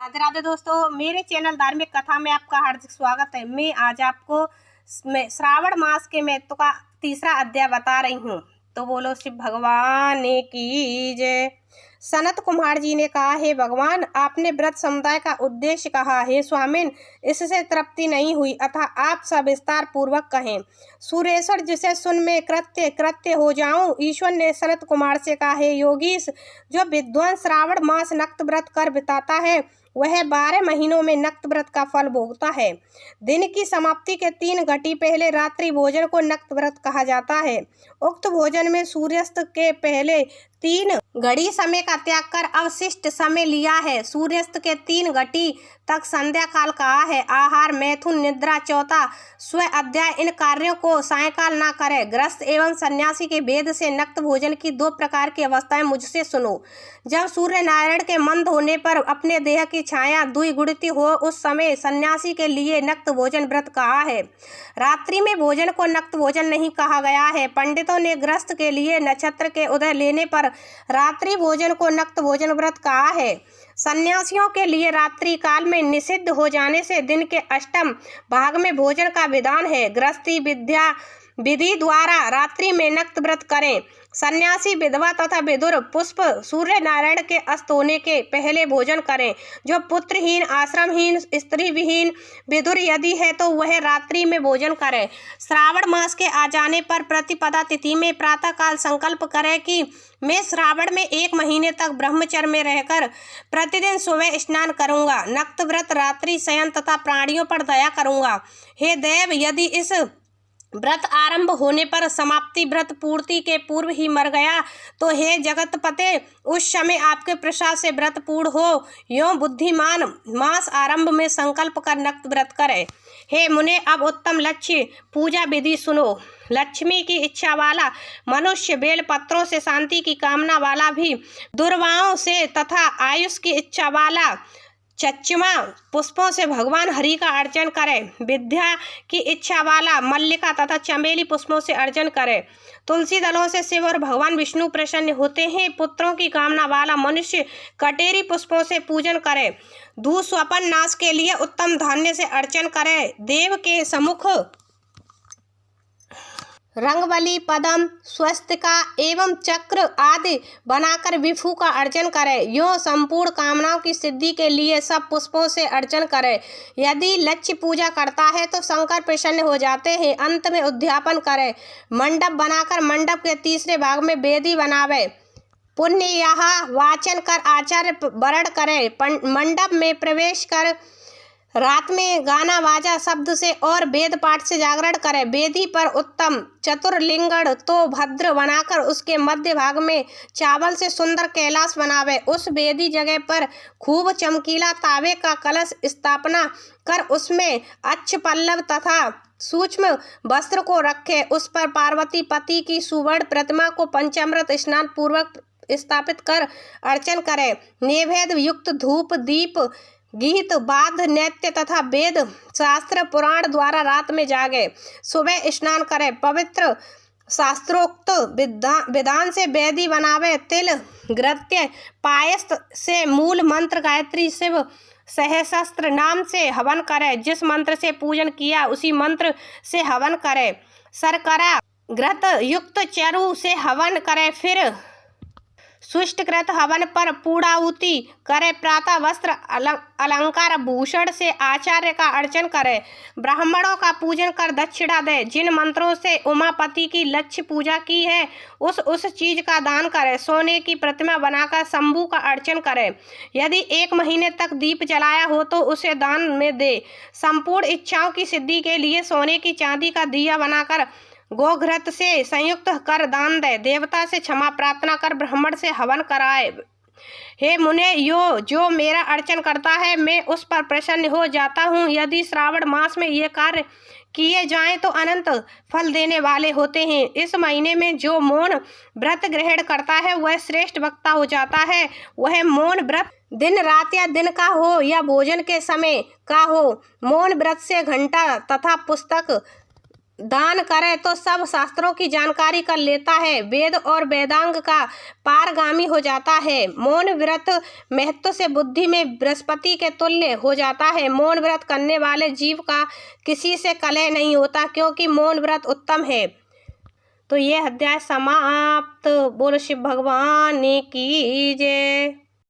राधे राधे दोस्तों, मेरे चैनल धार्मिक कथा में आपका हार्दिक स्वागत है। मैं आज आपको श्रावण मास के महत्व का तीसरा अध्याय बता रही हूँ। तो बोलो शिव भगवान की जय। सनत कुमार जी ने कहा, हे भगवान, आपने व्रत समुदाय का उद्देश्य कहा है स्वामिन, इससे तृप्ति नहीं हुई, अतः आप सविस्तार पूर्वक कहें। सुरेश्वर, जिसे सुन में कृत्य हो जाऊं। ईश्वर ने सनत कुमार से कहा, हे योगीश, जो विद्वान श्रावण मास नक्त व्रत कर बिताता है वह 12 महीनों में नक्त व्रत का फल भोगता है। दिन की समाप्ति के 3 घटी पहले रात्रि भोजन को नक्त व्रत कहा जाता है। उक्त भोजन में सूर्यास्त के पहले 3 घड़ी समय का त्याग कर अवशिष्ट समय लिया है। सूर्यास्त के 3 घटी तक संध्या काल कहा है। आहार, मैथुन, निद्रा, चौथा स्व अध्याय, इन कार्यों को सायंकाल ना करे। ग्रस्त एवं सन्यासी के भेद से नक्त भोजन की 2 प्रकार की अवस्थाएं मुझसे सुनो। जब सूर्य नारायण के मंद होने पर अपने देह की छाया द्विगुणित हो, उस समय सन्यासी के लिए नक्त भोजन व्रत कहा है। रात्रि में भोजन को नक्त भोजन नहीं कहा गया है। पंडितों ने ग्रस्त के लिए नक्षत्र के उदय लेने पर रात्रि भोजन को नक्त भोजन व्रत कहा है। सन्यासियों के लिए रात्रि काल में निषिद्ध हो जाने से दिन के अष्टम भाग में भोजन का विधान है। गृहस्थी विधि द्वारा रात्रि में नक्त व्रत करें। सन्यासी, विधवा तथा विदुर पुष्प सूर्य नारायण के अस्त होने के पहले भोजन करें। जो पुत्रहीन, आश्रमहीन, स्त्री विहीन विदुर यदि है तो वह रात्रि में भोजन करे। श्रावण मास के आ जाने पर प्रतिपदा तिथि में प्रातःकाल संकल्प करें कि मैं श्रावण में 1 महीने तक ब्रह्मचर्य में रहकर प्रतिदिन सुबह स्नान करूंगा। नक्त व्रत, रात्रि शयन तथा प्राणियों पर दया करूंगा। हे देव, यदि इस व्रत आरंभ होने पर समाप्ति व्रत पूर्ति के पूर्व ही मर गया तो हे जगतपते, उस समय आपके प्रसाद से व्रत पूर्ण हो। यों बुद्धिमान मास आरंभ में संकल्प कर नक्त व्रत करे। हे मुने, अब उत्तम लक्ष्य पूजा विधि सुनो। लक्ष्मी की इच्छा वाला मनुष्य बेल पत्रों से शांति की कामना वाला भी, दुर्वाओं से तथा आयुष की इच्छा वाला चच्चमा पुष्पों से भगवान हरि का अर्चन करे। विद्या की इच्छा वाला मल्लिका तथा चमेली पुष्पों से अर्चन करे। तुलसी दलों से शिव और भगवान विष्णु प्रसन्न होते हैं। पुत्रों की कामना वाला मनुष्य कटेरी पुष्पों से पूजन करे। स्वपन नाश के लिए उत्तम धान्य से अर्चन करे। देव के सम्मुख रंगवली, पदम, स्वस्तिका एवं चक्र आदि बनाकर विभू का अर्चन करें। यों संपूर्ण कामनाओं की सिद्धि के लिए सब पुष्पों से अर्चन करें। यदि लक्ष्य पूजा करता है तो शंकर प्रसन्न हो जाते हैं। अंत में उद्यापन करें। मंडप बनाकर मंडप के तीसरे भाग में वेदी बनावे। पुण्य यहाँ वाचन कर आचार्य वरण करें। मंडप में प्रवेश कर रात में गाना बाजा शब्द से और वेद पाठ से जागरण करें। वेदी पर उत्तम चतुर्लिंगण तो भद्र बनाकर उसके मध्य भाग में चावल से सुंदर कैलाश बनावे। उस वेदी जगह पर खूब चमकीला तांबे का कलश स्थापना कर उसमें अच्छ पल्लव तथा सूक्ष्म वस्त्र को रखे। उस पर पार्वती पति की सुवर्ण प्रतिमा को पंचामृत स्नान पूर्वक स्थापित कर अर्चन करें। नैवेद्य युक्त धूप, दीप, गीत, वाद, नृत्य तथा वेद शास्त्र पुराण द्वारा रात में जागे। सुबह स्नान करें। पवित्र शास्त्रोक्त विधान से वेदी बनावे। तिल, घृत्य, पायस से मूल मंत्र गायत्री शिव सहस्त्र नाम से हवन करे। जिस मंत्र से पूजन किया उसी मंत्र से हवन करे। शर्करा घृत युक्त चरु से हवन करे। फिर सुष्टकृत हवन पर पूर्णाहुति करे। प्रातः वस्त्र अलंकार भूषण से आचार्य का अर्चन करे। ब्राह्मणों का पूजन कर दक्षिणा दे। जिन मंत्रों से उमापति की लक्ष्य पूजा की है उस चीज का दान करे। सोने की प्रतिमा बनाकर शंभु का अर्चन करे। यदि 1 महीने तक दीप जलाया हो तो उसे दान में दे। संपूर्ण इच्छाओं की सिद्धि के लिए सोने की चांदी का दिया बनाकर गोघृत से संयुक्त कर दान दे। देवता से क्षमा प्रार्थना कर ब्राह्मण से हवन कराए। हे मुने, जो मेरा अर्चन करता है मैं उस पर प्रसन्न हो जाता हूँ। यदि श्रावण मास में ये कार्य किए जाएं तो अनंत फल देने वाले होते हैं। इस महीने में जो मौन व्रत ग्रहण करता है वह श्रेष्ठ वक्ता हो जाता है। वह मौन व्रत दिन रात या दिन का हो या भोजन के समय का हो, मौन व्रत से घंटा तथा पुस्तक दान करे तो सब शास्त्रों की जानकारी कर लेता है, वेद और वेदांग का पारगामी हो जाता है। मौन व्रत महत्व से बुद्धि में बृहस्पति के तुल्य हो जाता है। मौन व्रत करने वाले जीव का किसी से कलह नहीं होता, क्योंकि मौन व्रत उत्तम है। तो यह अध्याय समाप्त। बोलो शिव भगवान की जय।